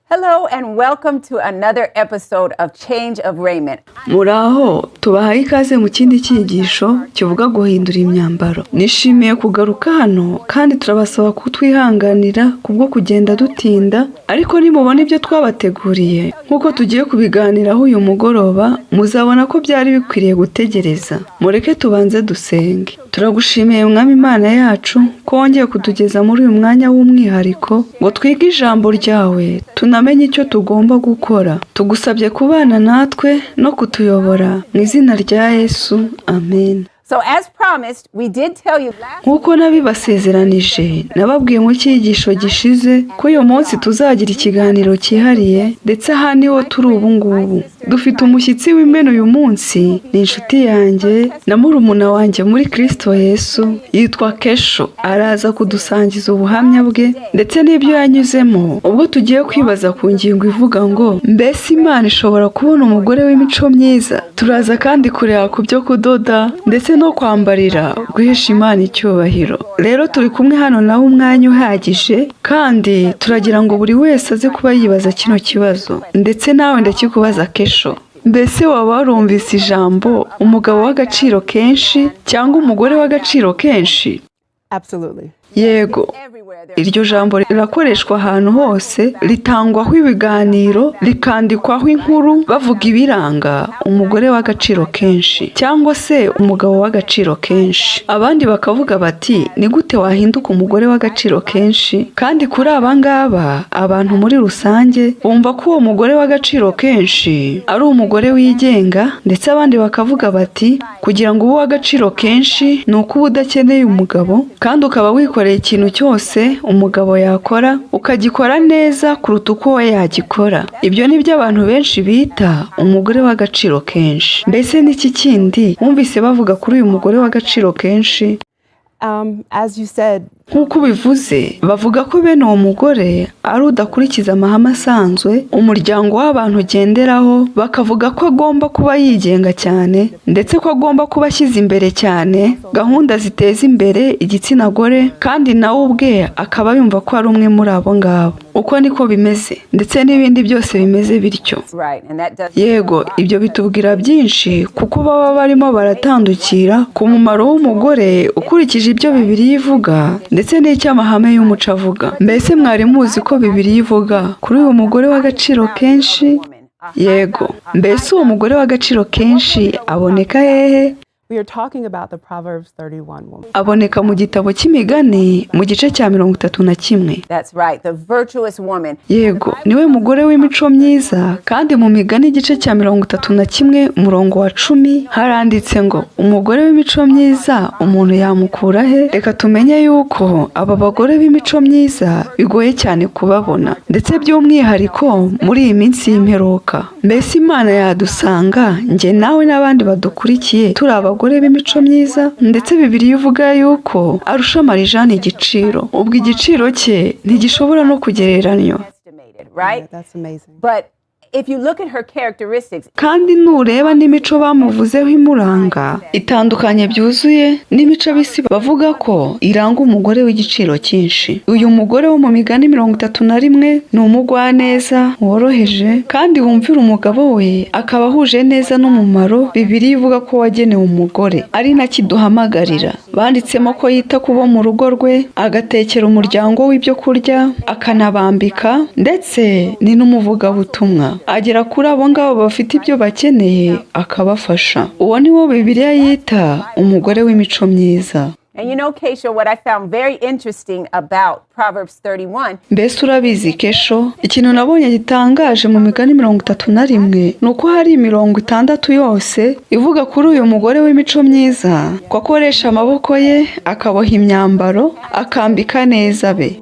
Hello and welcome to another episode of Change of Raiment. Muraho, tubahaye ikaze mu kindi cyigisho kivuga guhindura imyambaro. Nishimiye kugaruka hano kandi turabasaba kutwihanganira kubwo kugenda dutinda, ariko nimubona ibyo twabateguriye nkuko tugiye kubiganiraho uyu mugoroba, muzabona ko byari bikwiriye gutegereza. Mureke tubanze dusenge. Turagushimiye Mwami Imana yacu ko wongeye kutugeza muri uyu mwanya w'umwihariko ngo twige ijambo ryawe, tunamenye icyo tugomba gukora. Tugusabye kubana natwe no kutuyobora mu izina rya Yesu. Amen. So as promised, we did tell you nkuko nabibasezeranije, nababwiye mu cyigisho gishize ko uyu munsi tuzagira ikiganiro cyihariye, ndetse aha niho turi ubu ngubu. Dufite umushyitsi w'imena uyu munsi, ni inshuti yanjye na murumuna wanjye muri Kristo Yesu, yitwa Kesho. Araza kudusangiza ubuhamya bwe ndetse n'ibyo yanyuzemo ubwo tugiye kwibaza ku ngingo ivuga ngo mbese Imana ishobora kubona umugore w'imico myiza. Turaza kandi kureba ku byo kudoda ndetse no kwambarira guhesha Imana icyubahiro. Rero turi kumwe hano nawe umwanya uhagije, kandi turagira ngo buri wese aze kuba yibaza kino kibazo, ndetse nawe ndakikubaza Kesho. Mbese waba warumvise ijambo umugabo w'agaciro kenshi cyangwa umugore w'agaciro kenshi? Absolutely. Yego, iryo jambo rirakoreshwa ahantu hose, ritangwaho ibiganiro, rikandikwaho inkuru bavuga ibiranga umugore w'agaciro kenshi cyangwa se umugabo w'agaciro kenshi. Abandi bakavuga bati ni gute wahinduka umugore w'agaciro kenshi? Kandi kuri aba ngaba abantu muri rusange bumva ko uwo mugore w'agaciro kenshi ari umugore wigenga, ndetse abandi bakavuga bati kugira ngo ube uw'agaciro kenshi ni uko uba udakeneye umugabo, kandi ukaba wikoreye ikintu cyose umugabo yakora ukagikora neza kuruta uko we yagikora. Ibyo ni byo abantu benshi bita umugore w'agaciro kenshi. Mbese n'iki kindi wumvise bavuga kuri uyu mugore w'agaciro kenshi? As you said, nk'uko bivuze, bavuga ko bene uwo mugore ari udakurikiza amahame asanzwe umuryango w'abantu ugenderaho, bakavuga ko agomba kuba yigenga cyane, ndetse ko agomba kuba ashyize imbere cyane gahunda ziteza imbere igitsina gore, kandi nawe ubwe akaba yumva ko ari umwe muri abo ngabo. Uko niko bimeze, ndetse n'ibindi byose bimeze bityo. Yego, ibyo bitubwira byinshi kuko baba barimo baratandukira ku mumaro w'umugore ukurikije ibyo Biblia ivuga ndetse n'icyo amahame y'umuco avuga. Mbese mwari muzi ko Biblia ivuga kuri uyu mugore w'agaciro kenshi? Yego, mbese uwo mugore w'agaciro kenshi aboneka hehe? We are talking about the Proverbs 31 woman. Aboneka mu gitabo cy'Imigani mu gice cya 31. That's right, the virtuous woman. Yego, niwe mugore w'imico myiza, kandi mu Migani igice cya 31 umurongo wa 10 haranditse ngo umugore w'imico myiza umuntu yamukura he? Reka tumenye yuko aba bagore b'imico myiza bigoye cyane kubabona, ndetse by'umwihariko muri iyi minsi y'imperuka. Mbese Imana yadusanga nge nawe n'abandi badukurikiye turi abagore b'imico myiza? Ndetse Biblia ivuga yuko Arusha marijani igiciro, ubwo igiciro cye ntigishobora no kugereranywa. Right? That's amazing. But if you look at her characteristics, kandi nureba n'imico bamuvuzeho imuranga itandukanye byuzuye n'imico bisi bavuga ko iranga umugore w'igiciro cyinshi. Uyu mugore wo mu Migani 31 ni umugwaneza, woroheje, kandi wumvira umugabo we, akaba ahuje neza n'umumaro Biblia ivuga ko wagenewe umugore, ari nakiduhamagarira. Banditsemo ko yita kubo mu rugo rwe, agatekera umuryango w'ibyo kurya, akanabambika, ndetse ni n'umuvugabutumwa. Agera kuri abo ngabo bafite ibyo bakeneye akabafasha. Uwo ni wo Biblia yita umugore w'imico myiza. and you know, Kesho, what I found very interesting about Proverbs 31. Mbese urabizi Kesho, ikintu nabonye gitangaje mu Migani 31 nuko hari 60 yose ivuga kuri uyu mugore w'imico myiza, ko akoresha amaboko ye akaboha imyambaro akambika neza be.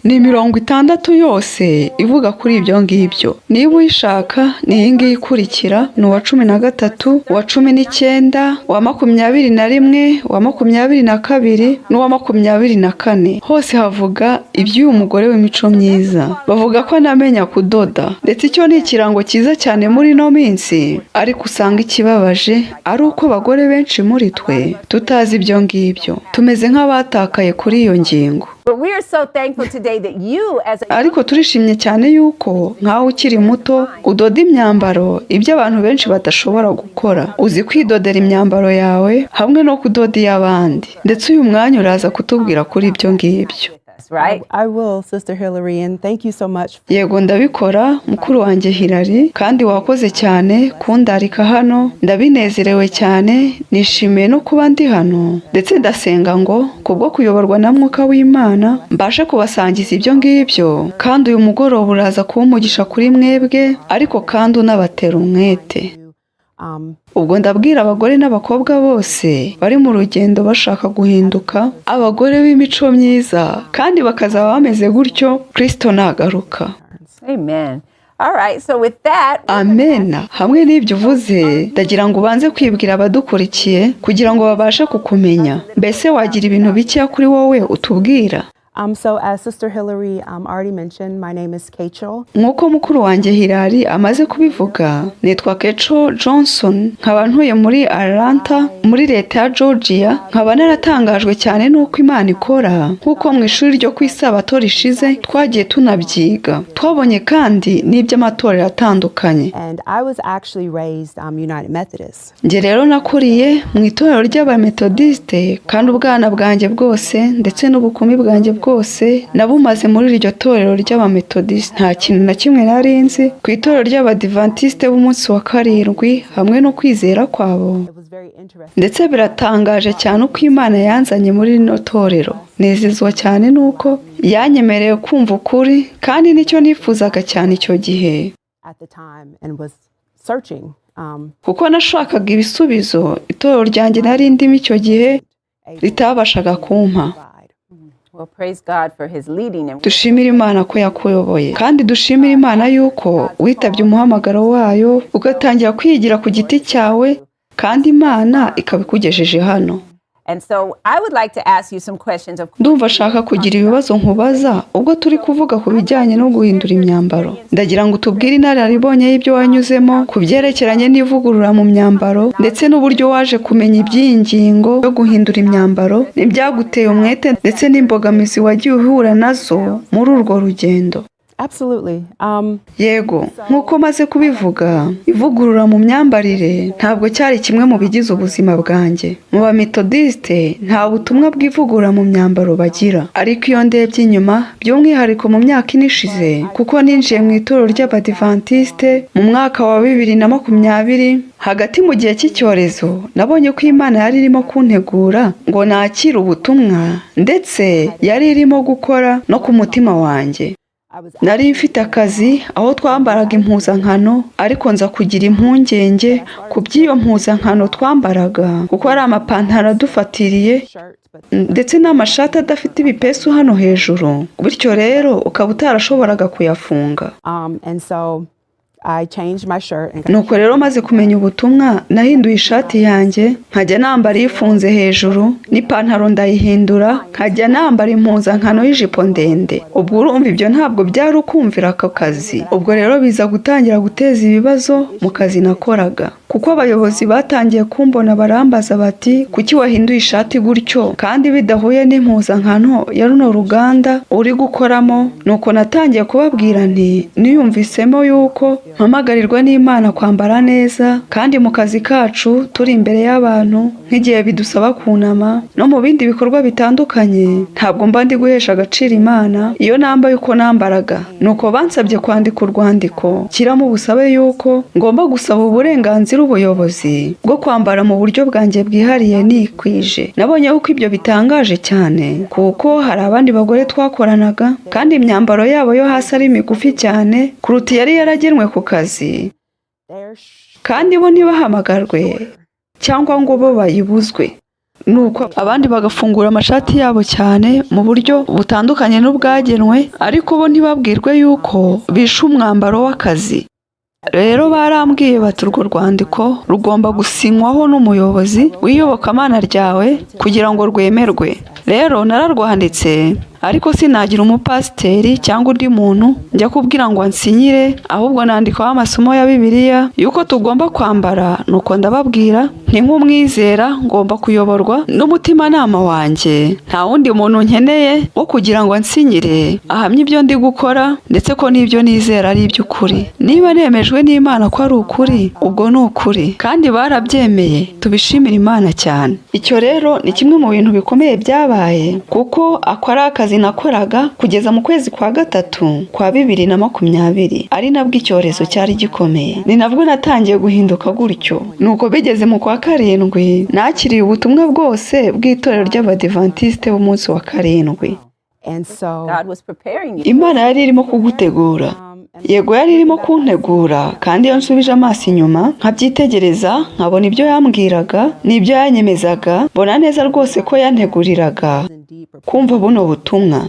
Ni 60 yose ivuga kuri ibyo ngibyo. Niba uyishaka ni iyi ngiyi ikurikira, ni uwa 13, uwa 19, uwa 21, uwa 22 22 n'uwa 24 hose havuga iby'uyu mugore w'imico myiza. Bavuga ko anamenya kudoda, ndetse icyo ni ikirango cyiza cyane muri no minsi. Ariko usanga ikibabaje ari uko abagore benshi muri twe tutazi ibyo ngibyo, tumeze nk'abatakaye kuri iyo ngingo. Ariko turishimye cyane yuko nkaho ukiri muto udoda imyambaro, ibyo abantu benshi badashobora gukora. Uzi kwidodera imyambaro yawe hamwe no kudoda iy'abandi, ndetse uyu mwanya uraza kutubwira kuri ibyo ngibyo. I will, Sister Hillary, and thank you so much. Yego ndabikora mukuru wanjye Hillary, kandi wakoze cyane kundarika hano. Ndabinezerewe cyane, nishimiye no kuba ndi hano, ndetse ndasenga ngo kubwo kuyoborwa na Mwuka w'Imana mbashe kubasangiza ibyo ngibyo, kandi uyu mugoroba uraza kuba umugisha kuri mwebwe, ariko kandi unabatera umwete. Ubwo ndabwira abagore n'abakobwa bose bari mu rugendo bashaka guhinduka abagore b'imico myiza, kandi bakazaba bameze gutyo Kristo nagaruka. Amen. All right, so with that, Amen. Hamwe n'ibyo uvuze, ndagira ngo ubanze kwibwira abadukurikiye kugira ngo babashe kukumenya. Mbese wagira ibintu bike kuri wowe utubwira? So as Sister Hillary already mentioned, my name is Kesho. Nk'uko mukuru wanjye Hillary amaze kubivuga, nitwa Kesho Johnson, nkaba ntuye muri Atlanta muri leta ya Georgia. Nkaba naratangajwe cyane n'uko Imana ikora, nk'uko mu ishuri ryo ku isabato rishize twagiye tunabyiga. Twabonye kandi n'iby'amatorero atandukanye. And I was actually raised United Methodist. Nge rero nakuriye mu itorero ry'abametodiste, kandi ubwana bwanjye bwose ndetse n'ubukumi bwanjye bwose nabumaze muri iryo torero ry'abametodiste. Nta kintu na kimwe nari nzi ku itorero ry'abadivantiste b'umunsi wa karindwi hamwe no kwizera kwabo, ndetse biratangaje cyane uko Imana yanzanye muri rino torero. Nezezwa cyane nuko yanyemereye kumva ukuri, kandi nicyo nifuzaga cyane icyo gihe, kuko nashakaga ibisubizo itorero ryanjye nari ndimo icyo gihe ritabashaga kumpa. Dushimira Imana ko yakuyoboye, kandi dushimira Imana yuko witabye umuhamagaro wayo ugatangira kwigira ku giti cyawe, kandi Imana ikabikugejeje hano. Ndumva ashaka kugira ibibazo nkubaza ubwo turi kuvuga ku bijyanye no guhindura imyambaro. Ndagira ngo utubwire inararibonye y'ibyo wanyuzemo ku byerekeranye n'ivugurura mu myambaro, ndetse n'uburyo waje kumenya iby'iyi ngingo yo guhindura imyambaro, n'ibyaguteye umwete ndetse n'imbogamizi wagiye uhura nazo muri urwo rugendo. Absolutely. Yego, nk'uko maze kubivuga, ivugurura mu myambarire ntabwo cyari kimwe mu bigize ubuzima bwanjye. Mu bametodiste nta butumwa bw'ivugurura mu myambaro bagira, ariko iyo ndebye inyuma, by'umwihariko mu myaka inishize, kuko ninjiye mu itorero ry'abadivantiste mu mwaka wa 2020, hagati mu gihe cy'icyorezo, nabonye ko Imana yari irimo kuntegura ngo nakire ubutumwa, ndetse yari irimo gukora no ku mutima wanjye. Nari mfite akazi aho twambaraga impuzankano, ariko nza kugira impungenge ku by'iyo mpuzankano twambaraga, kuko ari amapantaro adufatiriye ndetse n'amashati adafite ibipesu hano hejuru, bityo rero ukaba utarashoboraga kuyafunga. Nuko rero maze kumenya ubutumwa, nahinduye ishati yanjye nkajya nambara ifunze hejuru, n'ipantaro ndayihindura nkajya nambara impuzankano y'ijipo ndende. Ubwo urumva ibyo ntabwo byari ukumvira ako kazi. Ubwo rero biza gutangira guteza ibibazo mu kazi nakoraga, kuko abayobozi batangiye kumbona barambaza bati, kuki wahinduye ishati gutyo kandi bidahuye n'impuzankano ya runo ruganda uri gukoramo? Nuko natangiye kubabwira nti niyumvisemo yuko mpamagarirwa n'Imana kwambara neza, kandi mu kazi kacu turi imbere y'abantu, nk'igihe bidusaba kunama no mu bindi bikorwa bitandukanye, ntabwo mba ndi guhesha agaciro Imana iyo nambaye uko nambaraga. Nuko bansabye kwandika urwandiko kiramo ubusabe yuko ngomba gusaba uburenganzira ubuyobozi bwo kwambara mu buryo bwanjye bwihariye nikwije. Nabonye uko ibyo bitangaje cyane, kuko hari abandi bagore twakoranaga, kandi imyambaro yabo yo hasi ari migufi cyane kuruta yari yaragenwe ku kazi, kandi bo ntibahamagarwe cyangwa ngo bo bayibuzwe. Nuko abandi bagafungura amashati yabo cyane mu buryo butandukanye n'ubwagenwe, ariko bo ntibabwirwe yuko bishe umwambaro w'akazi. rero barambwiye bati urwo rwandiko rugomba gusinywaho n'umuyobozi w'iyobokamana ryawe kugira ngo rwemerwe. Rero nararwanditse ariko sinagira umupasiteri cyangwa undi muntu njya kubwira ngo ansinyire, ahubwo nandikaho amasomo ya Biblia yuko tugomba kwambara. Nuko ndababwira nti nk'umwizera ngomba kuyoborwa n'umutimanama wanjye, nta wundi muntu nkeneye wo kugira ngo ansinyire ahamye ibyo ndi gukora ndetse ko n'ibyo nizera ari iby'ukuri. Niba nemejwe n'Imana ko ari ukuri, ubwo ni ukuri kandi barabyemeye, tubishimira Imana cyane. Icyo rero ni kimwe mu bintu bikomeye byabaye, kuko akora akazi nakoraga kugeza mu kwezi kwa gatatu kwa 2020, ari nabwo icyorezo cyari gikomeye. Ni nabwo natangiye guhinduka gutyo. Nuko bigeze mu kwa karindwi nakiriye ubutumwa bwose bw'itorero ry'Abadiventiste b'umunsi wa karindwi. Imana yari irimo kugutegura. Yego yari irimo kuntegura, kandi iyo nsubije amaso inyuma nkabyitegereza nkabona ibyo yambwiraga n'ibyo yanyemezaga, mbona neza rwose ko yanteguriraga kumva buno butumwa.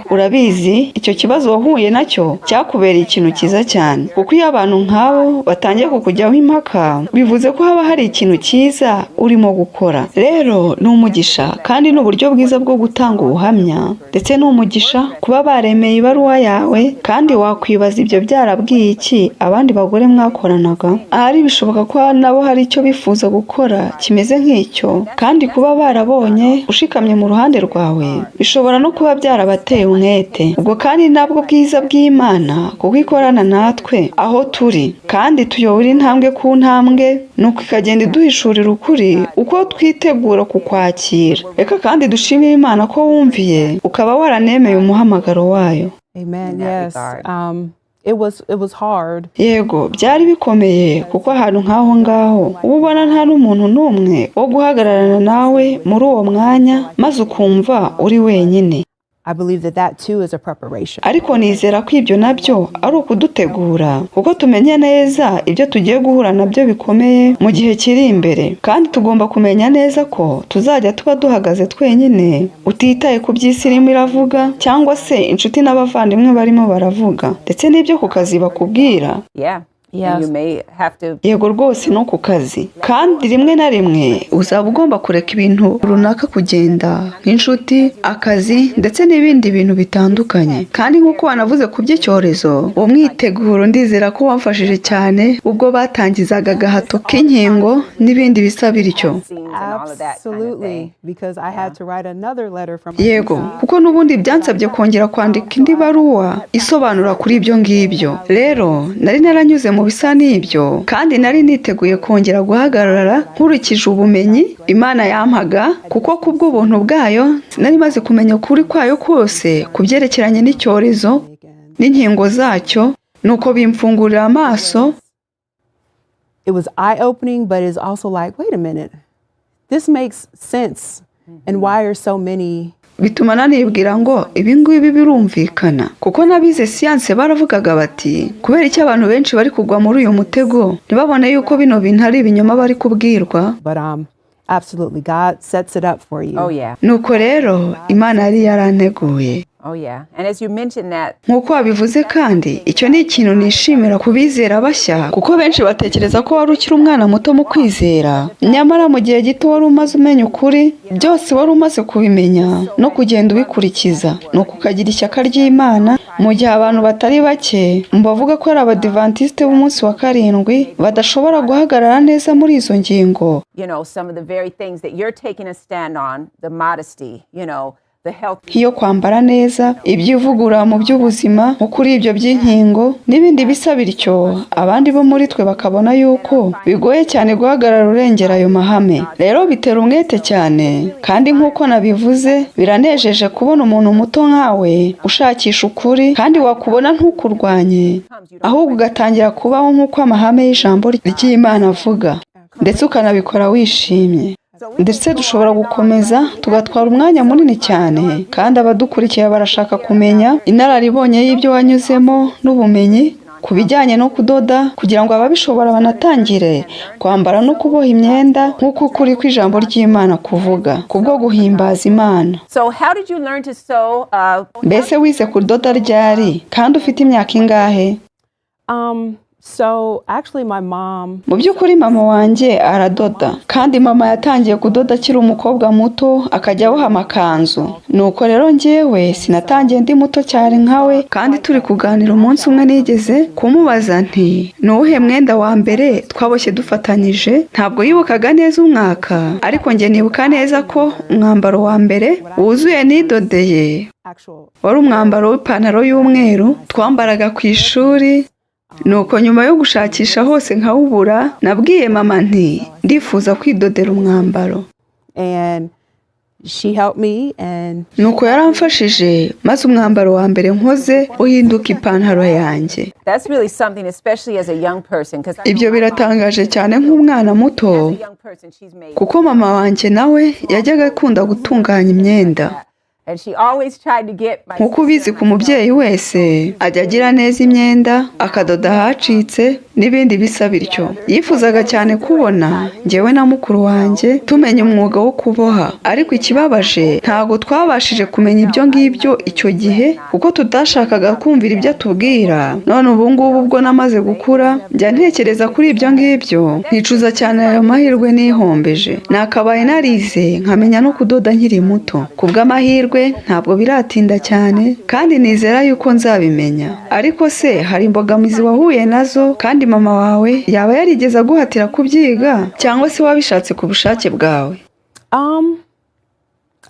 Urabizi, icyo kibazo wahuye nacyo cyakubereye ikintu cyiza cyane, kuko iyo abantu nk'abo batangiye kukujyaho impaka bivuze ko haba hari ikintu cyiza urimo gukora. Rero ni umugisha kandi ni uburyo bwiza bwo gutanga ubuhamya, ndetse ni umugisha kuba baremeye ibaruwa yawe. Kandi wakwibaza ibyo byarabwiye iki abandi bagore mwakoranaga? Ahari bishoboka ko nabo hari icyo bifuza gukora kimeze nk'icyo, kandi kuba barabonye ushikamye mu ruhande rwawe bishobora no kuba byarabateye umwete. Ubwo kandi nabwo bwiza bw'Imana kuko ikorana natwe aho turi, kandi tuyobora intambwe ku ntambwe, nuko ikagenda iduhishurira ukuri uko twitegura kukwakira. Reka kandi dushimire Imana ko wumviye ukaba waranemeye umuhamagaro wayo. Amen. Yes. It was hard. Yego, byari bikomeye kuko ahantu nk'aho ngaho uba ubona nta n'umuntu n'umwe wo guhagararana nawe muri uwo mwanya, maze ukumva uri wenyine. I believe that too is a preparation. Ariko nizera ko ibyo nabyo ari ukudutegura, kuko tumenye neza ibyo tugiye guhura nabyo bikomeye mu gihe kiri imbere, kandi tugomba kumenya neza ko tuzajya tuba duhagaze twenyine, utitaye ku by'isi irimo iravuga cyangwa se inshuti n'abavandimwe barimo baravuga, ndetse n'ibyo ku kazi bakubwira. Yego rwose no ku kazi. Kandi rimwe na rimwe uzaba ugomba kureka ibintu runaka kugenda, nk'inshuti, akazi ndetse n'ibindi bintu bitandukanye. Kandi nk'uko wanavuze ku by'icyorezo, uwo mwiteguro ndizera ko wamfashije cyane ubwo batangizaga agahato k'inkingo n'ibindi bisa bityo. Yego, kuko n'ubundi byansabye kongera kwandika indi baruwa isobanura kuri ibyo ngibyo. Rero nari naranyuze mu bisa n'ibyo, kandi nari niteguye kongera guhagarara nkurikije ubumenyi Imana yampaga, kuko kubw'ubuntu bwayo nari maze kumenya ukuri kwayo kose ku byerekeranye n'icyorezo n'inkingo zacyo, nuko bimfungurira amaso. It was eye-opening, but it's also like, wait a minute, this makes sense, and why are so many? Bituma nanibwira ngo ibi ngibi birumvikana, kuko nabize siyanse baravugaga bati kubera iki abantu benshi bari kugwa muri uyu mutego ntibabone yuko bino bintu ari ibinyoma bari kubwirwa. But absolutely, God sets it up for you. Nuko rero Imana yari yaranteguye. Nk'uko wabivuze, kandi icyo ni ikintu nishimira ku bizera bashya, kuko benshi batekereza ko wari ukiri umwana muto mu kwizera, nyamara mu gihe gito wari umaze umenya ukuri byose, wari umaze kubimenya no kugenda ubikurikiza, nuko ukagira ishyaka ry'Imana. Mu gihe abantu batari bake bavuga ko ari Abadiventiste b'umunsi wa karindwi badashobora guhagarara neza muri izo ngingo. Iyo kwambara neza, iby'ivugurura mu by'ubuzima, kuri ibyo by'inkingo n'ibindi bisa bityo, abandi bo muri twe bakabona yuko bigoye cyane guhagarara urengera ayo mahame. Rero bitera umwete cyane, kandi nk'uko nabivuze, biranejeje kubona umuntu muto nkawe ushakisha ukuri, kandi wakubona ntukurwanye, ahubwo ugatangira kubaho nk'uko amahame y'ijambo ry'Imana avuga, ndetse ukanabikora wishimye. Ndetse dushobora gukomeza tugatwara umwanya munini cyane, kandi abadukurikiye barashaka kumenya inararibonye y'ibyo wanyuzemo n'ubumenyi ku bijyanye no kudoda kugira ngo ababishobora banatangire kwambara no kuboha imyenda nk'uko ukuri kw'ijambo ry'Imana kuvuga kubwo guhimbaza Imana. So how did you learn to sew? Mbese wize kudoda ryari kandi ufite imyaka ingahe? So actually my mom. Mu by'ukuri mama wanjye aradoda kandi mama yatangiye kudoda akiri umukobwa muto akajya aboha amakanzu. Nuko rero njyewe sinatangiye ndi muto cyane nkawe kandi turi kuganira umunsi umwe nigeze kumubaza nti nuwuhe mwenda wa mbere twaboshye dufatanyije. Ntabwo yibukaga neza umwaka ariko njye nibuka neza ko umwambaro wa mbere wuzuye nidodeye wari umwambaro w'ipantaro y'umweru twambaraga ku ishuri. Nuko nyuma yo gushakisha hose nkawubura nabwiye mama nti ndifuza kwidodera umwambaro. And she helped me and nuko yaramfashije maze umwambaro wa mbere nkoze uhinduka ipantaro yanjye. That's really something, especially as a young person, because ibyo biratangaje cyane nk'umwana muto kuko mama wanjye nawe yajyaga akunda gutunganya imyenda. Nk'uko ubizi ku mubyeyi wese ajya agira neza imyenda akadoda ahacitse n'ibindi bisa bityo. Yifuzaga cyane kubona njyewe na mukuru wanjye tumenya umwuga wo kuboha, ariko ikibabaje ntabwo twabashije kumenya ibyo ngibyo icyo gihe kuko tutashakaga kumvira ibyo atubwira. None ubu ngubu ubwo namaze gukura njya ntekereza kuri ibyo ngibyo nkicuza cyane ayo mahirwe nihombeje. Nakabaye narize nkamenya no kudoda nkiri muto. Kubw'amahirwe ntabwo biratinda cyane kandi nizera yuko nzabimenya. Ariko se hari imbogamizi wahuye nazo kandi mama wawe yaba yarigeze aguhatira kubyiga cyangwa se wabishatse ku bushake bwawe?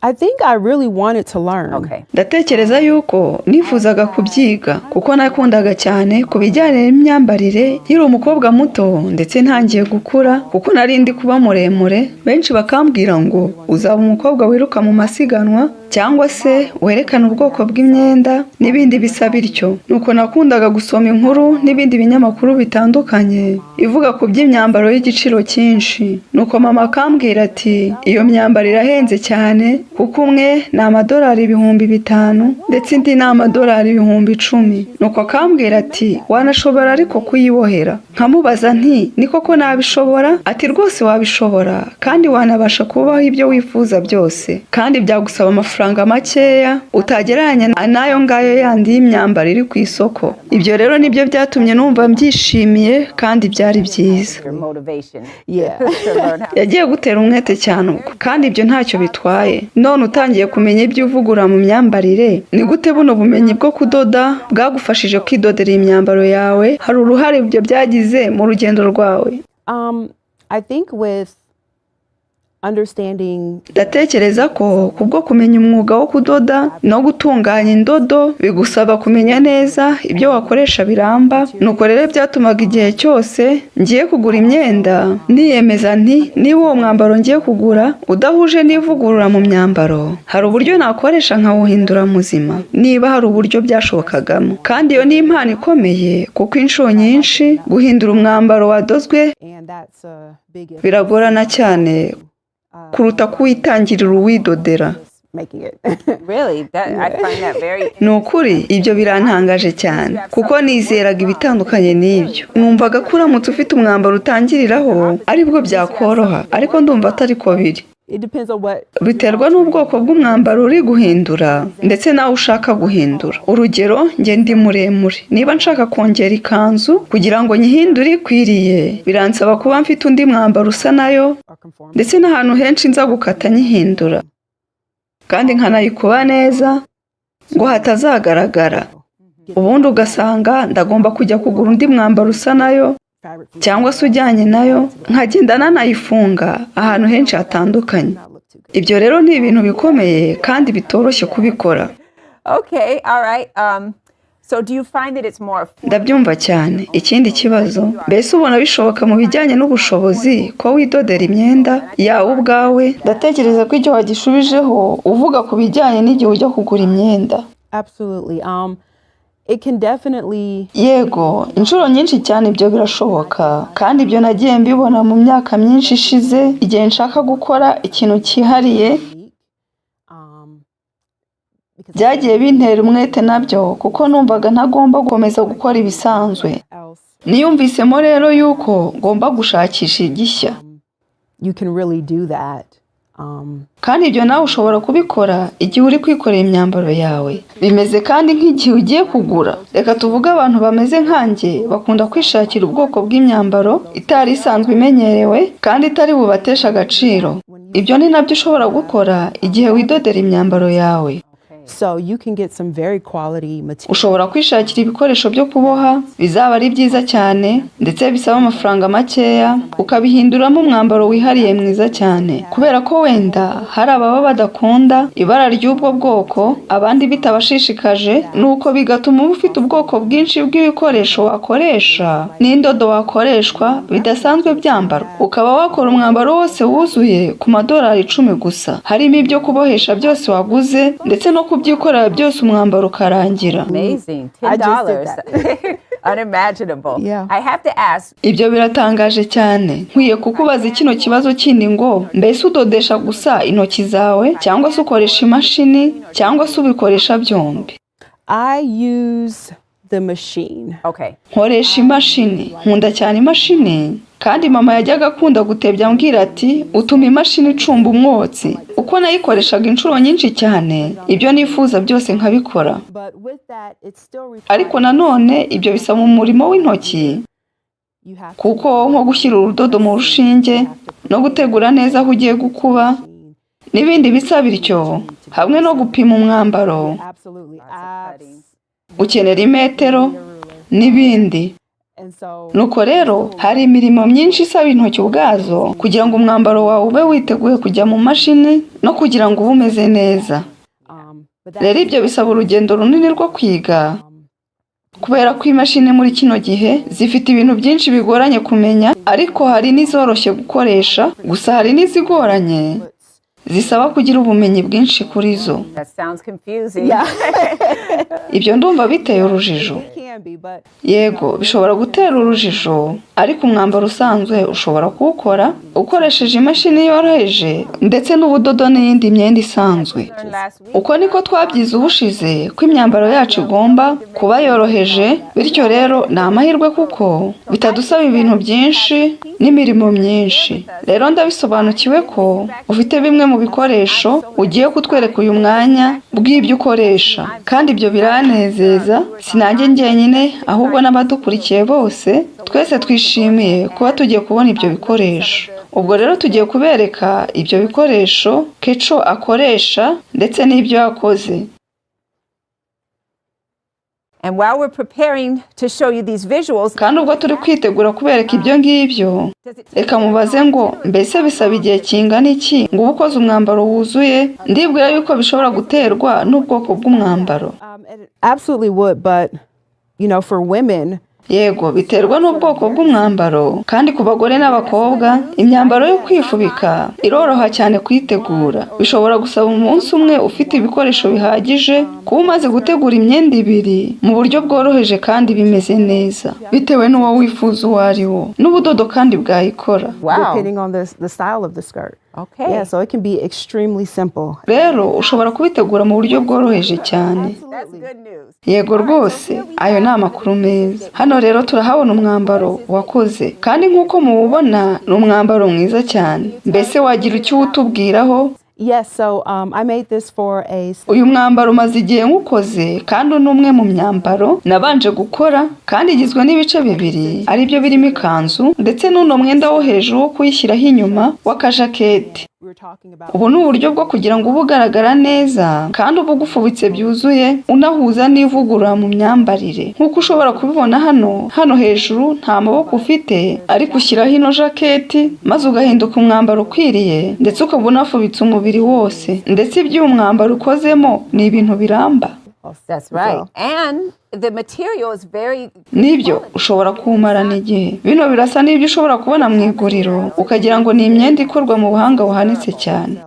I think I really wanted to learn. Ndatekereza yuko nifuzaga kubyiga kuko nakundaga cyane ku bijyanye n'imyambarire nkiri umukobwa muto ndetse ntangiye gukura kuko nari ndi kuba muremure. Benshi bakambwira ngo uzaba umukobwa wiruka mu masiganwa cyangwa se werekana ubwoko bw'imyenda n'ibindi bisa bityo. Nuko nakundaga gusoma inkuru n'ibindi binyamakuru bitandukanye ivuga ku by'imyambaro y'igiciro cyinshi. Nuko mama akambwira ati iyo myambaro irahenze cyane kuko umwe ni $5,000 ndetse indi ni $10,000. Nuko akambwira ati wanashobora ariko kuyibohera. Nkamubaza nti ni koko nabishobora? Ati rwose wabishobora kandi wanabasha kubaho ibyo wifuza byose kandi byagusaba amafaranga makeya utagereranya n'ayo ngayo yandi y'imyambaro iri ku isoko. Ibyo rero nibyo byatumye numva mbyishimiye kandi byari byiza. Yagiye gutera umwete cyane ubwo kandi ibyo ntacyo bitwaye. None utangiye kumenya iby'uvugurura mu myambarire, ni gute buno bumenyi bwo kudoda bwagufashije kwidodera imyambaro yawe? Hari uruhare ibyo byagize mu rugendo rwawe? I think with understanding. Ndatekereza ko kubwo kumenya umwuga wo kudoda no gutunganya indodo bigusaba kumenya neza ibyo wakoresha biramba. Nuko rero byatumaga igihe cyose ngiye kugura imyenda niyemeza nti niba uwo mwambaro ngiye kugura udahuje n'ivugurura mu myambaro, hari uburyo nakoresha nkawuhindura muzima niba hari uburyo byashobokagamo. Kandi iyo ni impano ikomeye kuko inshuro nyinshi guhindura umwambaro wadozwe biragorana cyane kuruta kuwitangirira uwidodera. Ni ukuri ibyo birantangaje cyane kuko nizeraga ibitandukanye n'ibyo. Numvaga ko uramutse ufite umwambaro utangiriraho aribwo byakoroha, ariko ndumva atari ko biri. Biterwa n'ubwoko bw'umwambaro uri guhindura ndetse nawe ushaka guhindura. Urugero, njye ndi muremure, niba nshaka kongera ikanzu kugira ngo nyihindure ikwiriye biransaba kuba mfite undi mwambaro usa nayo ndetse n'ahantu henshi nza gukata nyihindura kandi nkanayikuba neza ngo hatazagaragara. Ubundi ugasanga ndagomba kujya kugura undi mwambaro usa nayo cyangwa se ujyanye nayo nkagenda nanayifunga ahantu henshi hatandukanye. Ibyo rero ni ibintu bikomeye kandi bitoroshye kubikora. Ndabyumva cyane. Ikindi kibazo, mbese ubona bishoboka mu bijyanye n'ubushobozi ko widodera imyenda yawe ubwawe? Ndatekereza ko icyo wagishubijeho uvuga ku bijyanye n'igihe ujya kugura imyenda. Absolutely. It can definitely. Yego, inshuro nyinshi cyane ibyo birashoboka kandi ibyo nagiye mbibona mu myaka myinshi ishize igihe nshaka gukora ikintu cyihariye. byagiye bintera umwete nabyo kuko numvaga ntagomba gukomeza gukora ibisanzwe. Niyumvisemo rero yuko ngomba gushakisha igishya. You can really do that. Kandi ibyo nawe ushobora kubikora igihe uri kwikorera imyambaro yawe. Bimeze kandi nk'igihe ugiye kugura. Reka tuvuge abantu bameze nkanjye bakunda kwishakira ubwoko bw'imyambaro itari isanzwe imenyerewe kandi itari bubatesha agaciro. Ibyo ni nabyo ushobora gukora igihe widodera imyambaro yawe. So you can get some very quality material. Ushobora kwishakira ibikoresho byo kuboha bizaba ari byiza cyane ndetse bisaba amafaranga makeya ukabihinduramo umwambaro wihariye mwiza cyane, kubera ko wenda hari ababa badakunda ibara ry'ubwo bwoko abandi bitabashishikaje, nuko bigatuma uba ufite ubwoko bwinshi bw'ibikoresho wakoresha n'indodo wakoreshwa bidasanzwe byambara, ukaba wakora umwambaro wose wuzuye ku madolari 10 gusa, harimo ibyo kubohesha byose waguze ndetse no kubyikorera byose umwambaro ukarangira. Amazing. $10. Unimaginable. Yeah. I have to ask. Ibyo biratangaje cyane. Nkwiye kukubaza kino kibazo kindi ngo, mbese udodesha gusa intoki zawe cyangwa se ukoresha imashini cyangwa se ubikoresha byombi? I use the machine. Okay. Nkoresha imashini. Nkunda cyane imashini. Kandi mama yajyaga akunda gutebya ambwira ati utuma imashini icumba umwotsi. Uko nayikoreshaga inshuro nyinshi cyane, ibyo nifuza byose nkabikora. Ariko nanone ibyo bisaba umurimo w'intoki, kuko nko gushyira urudodo mu rushinge no gutegura neza aho ugiye gukuba n'ibindi bisa bityo, hamwe no gupima umwambaro, ukenera imetero n'ibindi. Nuko rero hari imirimo myinshi isaba intoki ubwazo kugira ngo umwambaro wawe ube witeguye kujya mu mashini no kugira ngo ube umeze neza. Rero ibyo bisaba urugendo runini rwo kwiga, kubera ko imashini muri kino gihe zifite ibintu byinshi bigoranye kumenya, ariko hari n'izoroshye gukoresha, gusa hari n'izigoranye zisaba kugira ubumenyi bwinshi kuri zo. That sounds confusing. Ibyo ndumva biteye urujijo. Yego, bishobora gutera urujijo, ariko umwambaro usanzwe ushobora kuwukora ukoresheje imashini yoroheje ndetse n'ubudodo n'iyindi myenda isanzwe. Uko niko twabyize ubushize ko imyambaro yacu igomba kuba yoroheje, bityo rero ni amahirwe kuko bitadusaba ibintu byinshi n'imirimo myinshi. Rero ndabisobanukiwe ko ufite bimwe mu bikoresho ugiye kutwereka uyu mwanya bw'ibyo ukoresha, kandi ibyo biranezeza, sinanjye njyenyine ahubwo n'abadukurikiye bose, twese twishimiye kuba tugiye kubona ibyo bikoresho. Ubwo rero tugiye kubereka ibyo bikoresho Kesho akoresha ndetse n'ibyo yakoze. And while we're preparing to show you these visuals, kandi ubwo turi kwitegura kubereka ibyo ngibyo, reka mubaze ngo mbese bisaba igihe kingana iki ngo ukoze umwambaro wuzuye? Ndibwira yuko bishobora guterwa n'ubwoko bw'umwambaro. It absolutely would, but for women, Yego, biterwa n'ubwoko bw'umwambaro, kandi ku bagore n'abakobwa imyambaro yo kwifubika iroroha cyane kuyitegura. Bishobora gusaba umunsi umwe ufite ibikoresho bihagije kuba umaze gutegura imyenda 2 mu buryo bworoheje kandi bimeze neza, bitewe n'uwo wifuza uwo ari wo n'ubudodo kandi bwayikora. depending on the style of the skirt. Okay. Yeah, so it can be extremely simple. Rero ushobora kubitegura mu buryo bworoheje cyane. That's good news. Yego rwose, ayo ni amakuru meza. Hano rero turahabona umwambaro wakoze, kandi nk'uko mubona ni umwambaro mwiza cyane. Mbese wagira icyo utubwiraho? Yes, so I made this for Uyu mwambaro umaze igihe nkukoze, kandi ni umwe mu myambaro nabanje gukora, kandi igizwe n'ibice 2, ari byo birimo ikanzu ndetse n'uno mwenda wo hejuru wo kuyishyiraho inyuma w'akajaketi. Ubu ni uburyo bwo kugira ngo ube ugaragara neza kandi ube ugufubitse byuzuye, unahuza n'ivugurura mu myambarire. Nk'uko ushobora kubibona hano hejuru nta maboko ufite, ariko ushyiraho ino jaketi maze ugahinduka umwambaro ukwiriye, ndetse ukaba unafubitse umubiri wose, ndetse ibyo umwambaro ukozemo ni ibintu biramba. That's right. And the material is very... Nibyo, ushobora kumarana igihe. Bino birasa n'ibyo ushobora kubona mu iguriro, ukagira ngo ni imyenda ikorwa mu buhanga buhanitse cyane.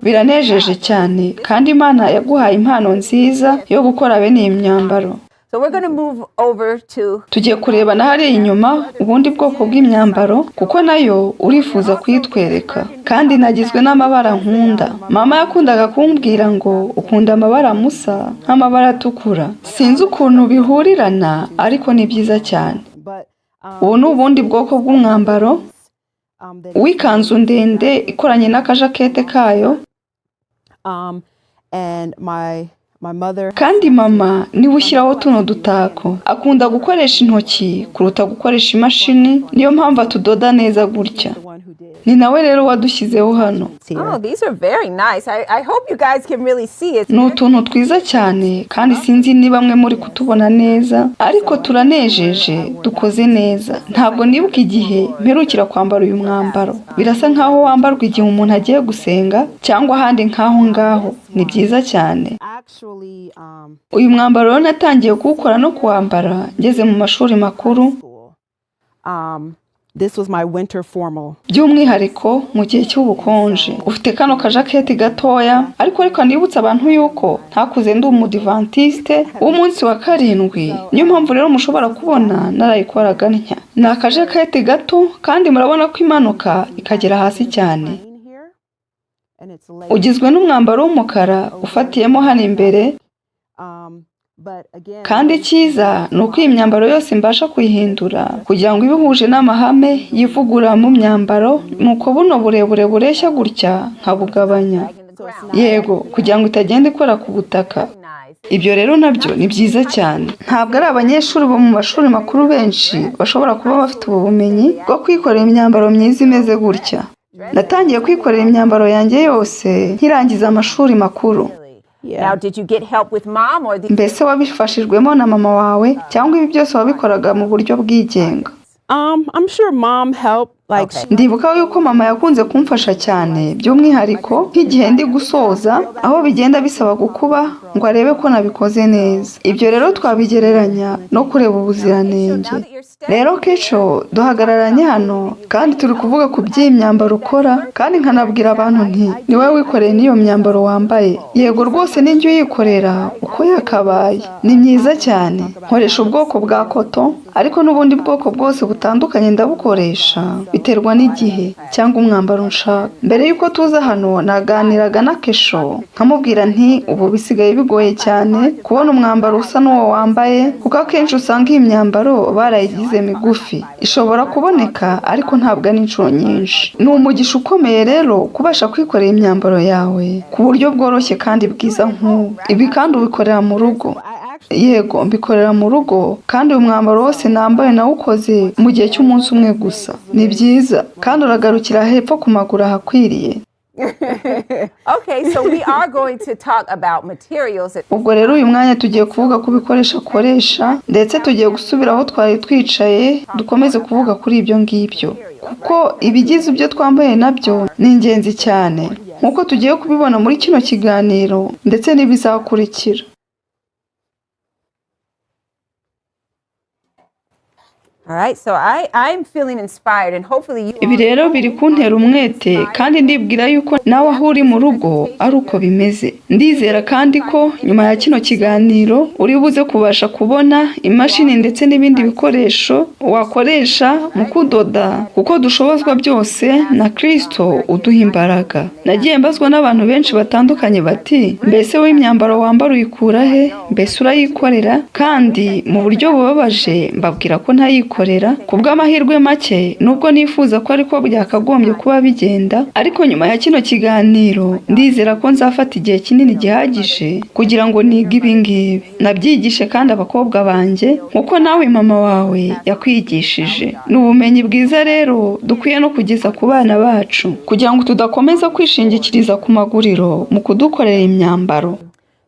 Biranejeje cyane, kandi Imana yaguhaye impano nziza yo gukora bene iyi myambaro. So we're going to move over to tugiye kureba na hariya inyuma ubundi bwoko bw'imyambaro kuko nayo urifuza kuyitwereka kandi nagizwe n'amabara nkunda. Mama yakundaga kumbwira ngo ukunda amabara musa nk'amabara atukura. Sinzi ukuntu bihurirana ariko ni byiza cyane. Ubu ni ubundi bwoko bw'umwambaro w'ikanzu ndende ikoranye n'akajakete kayo. And my mother kandi mama niwe ushyiraho tuno dutako. Akunda gukoresha intoki kuruta gukoresha imashini, niyo mpamvu atudoda neza gutya. Ni nawe rero wadushyizeho hano. Oh, these are very nice. I hope you guys can really see it. Ni utuntu twiza cyane kandi sinzi ni bamwe muri kutubona neza, ariko turanejeje, dukoze neza. Ntabwo nibuka igihe mperukira kwambara uyu mwambaro. Birasa nkaho wambarwa igihe umuntu agiye gusenga cyangwa ahandi nkaho ngaho. Ni byiza cyane. Uyu mwambaro rero natangiye kuwukora no kuwambara ngeze mu mashuri makuru. This was my winter formal. By'umwihariko mu gihe cy'ubukonje. Ufite kano kajaketi gatoya, ariko reka nibutsa abantu yuko ntakuze ndi umudivantiste w'umunsi wa karindwi. Niyo mpamvu rero mushobora kubona narayikoraga ntya. Ni akajaketi gato kandi murabona ko imanuka ikagera hasi cyane. Ugizwe n'umwambaro w'umukara ufatiyemo hano imbere. Kandi cyiza ni uko iyi myambaro yose mbasha kuyihindura kugira ngo ibihuje n'amahame y'ivugurura mu myambaro, nuko buno burebure bureshya gutya nkabugabanya. Yego, kugira ngo itagenda ikora ku butaka. Ibyo rero nabyo ni byiza cyane. Ntabwo ari abanyeshuri bo mu mashuri makuru benshi bashobora kuba bafite ubu bumenyi bwo kwikorera imyambaro myiza imeze gutya. Natangiye kwikorera imyambaro yanjye yose nkirangiza amashuri makuru. Now, did you get help with mom or Mbese wabifashijwemo na mama wawe cyangwa ibi byose wabikoraga mu buryo bwigenga? I'm sure mom helped. Ndibuka yuko mama yakunze kumfasha cyane, by'umwihariko nk'igihe ndi gusoza aho bigenda bisaba gukuba ngo arebe ko nabikoze neza. Ibyo rero twabigereranya no kureba ubuziranenge. Rero Kesho duhagararanye hano kandi turi kuvuga ku by'imyambaro ukora, kandi nkanabwira abantu nti ni wowe wikoreye n'iyo myambaro wambaye. Yego rwose ni njye uyikorera uko yakabaye. Ni myiza cyane. Nkoresha ubwoko bwa koto, ariko n'ubundi bwoko bwose butandukanye ndabukoresha biterwa n'igihe cyangwa umwambaro nshaka. Mbere yuko tuza hano naganiraga na Kesho nkamubwira nti ubu bisigaye bigoye cyane kubona umwambaro usa n'uwo wambaye, kuko akenshi usanga iyi myambaro barayigize migufi. Ishobora kuboneka ariko ntabwo ari inshuro nyinshi. Ni umugisha ukomeye rero kubasha kwikorera imyambaro yawe ku buryo bworoshye kandi bwiza nk'ubu. Ibi kandi ubikorera mu rugo. Yego, mbikorera mu rugo, kandi uyu mwambaro wose nambaye nawukoze mu gihe cy'umunsi umwe gusa. Ni byiza kandi uragarukira hepfo ku maguru ahakwiriye. Okay, so we are going to talk about materials. Ubwo rero uyu mwanya tugiye kuvuga ku bikoresho akoresha, ndetse tugiye gusubira aho twari twicaye dukomeze kuvuga kuri ibyo ngibyo, kuko ibigize ibyo twambaye nabyo ni ingenzi cyane, nk'uko tugiye kubibona muri kino kiganiro ndetse n'ibizakurikira. All right, so I'm feeling inspired and hopefully you. Ibi rero biri kuntera umwete kandi ndibwira yuko nawe aho uri mu rugo ari uko bimeze. Ndizera kandi ko nyuma ya kino kiganiro uri buze kubasha kubona imashini ndetse n'ibindi bikoresho wakoresha mu kudoda, kuko dushobozwa byose na Kristo uduha imbaraga. Nagiye mbazwa n'abantu benshi batandukanye bati, mbese w'imyambaro wambara uyikura he? Mbese urayikorera? Kandi mu buryo bubabaje mbabwira ko ntayikorera kubw'amahirwe make, nubwo nifuza ko ariko byakagombye kuba bigenda. Ariko nyuma ya kino kiganiro ndizera ko nzafata igihe kinini gihagije kugira ngo nige ibi ngibi, nabyigishe kandi abakobwa banjye nkuko nawe mama wawe yakwigishije. Ni ubumenyi bwiza rero dukwiye no kugeza ku bana bacu kugira ngo tudakomeza kwishingikiriza ku maguriro mu kudukorera imyambaro.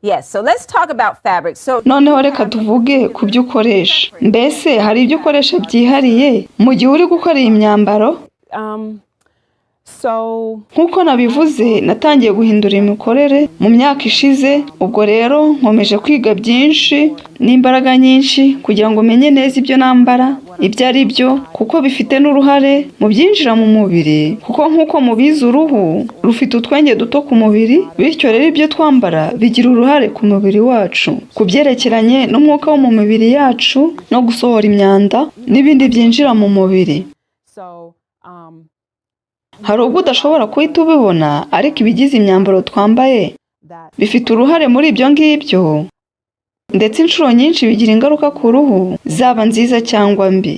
Yes, so let's talk about fabric. So noneho reka tuvuge ku byo ukoresha. Mbese hari ibyo ukoresha byihariye mu gihe uri gukora iyi myambaro? nk'uko nabivuze natangiye guhindura imikorere mu myaka ishize, ubwo rero nkomeje kwiga byinshi n'imbaraga nyinshi kugira ngo menye neza ibyo nambara ibyo ari byo, kuko bifite n'uruhare mu byinjira mu mubiri, kuko nk'uko mubizi uruhu rufite utwenge duto ku mubiri, bityo rero ibyo twambara bigira uruhare ku mubiri wacu, ku byerekeranye n'umwuka wo mu mibiri yacu no gusohora imyanda n'ibindi byinjira mu mubiri. Hari ubwo udashobora kuhita ubibona, ariko ibigize imyambaro twambaye bifite uruhare muri ibyo ngibyo, ndetse inshuro nyinshi bigira ingaruka ku ruhu, zaba nziza cyangwa mbi.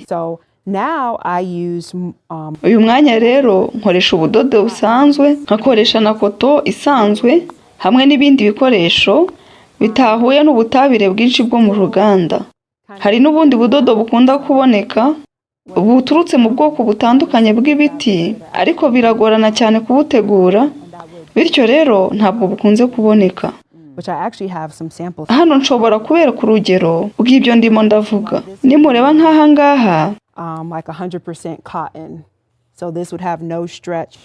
Uyu mwanya rero nkoresha ubudodo busanzwe, nkakoresha na koto isanzwe hamwe n'ibindi bikoresho bitahuye n'ubutabire bwinshi bwo mu ruganda. Hari n'ubundi budodo bukunda kuboneka buturutse mu bwoko butandukanye bw'ibiti, ariko biragorana cyane kubutegura, bityo rero ntabwo bukunze kuboneka. Hano nshobora kubereka urugero bw'ibyo ndimo ndavuga. Nimureba nk'aha ngaha,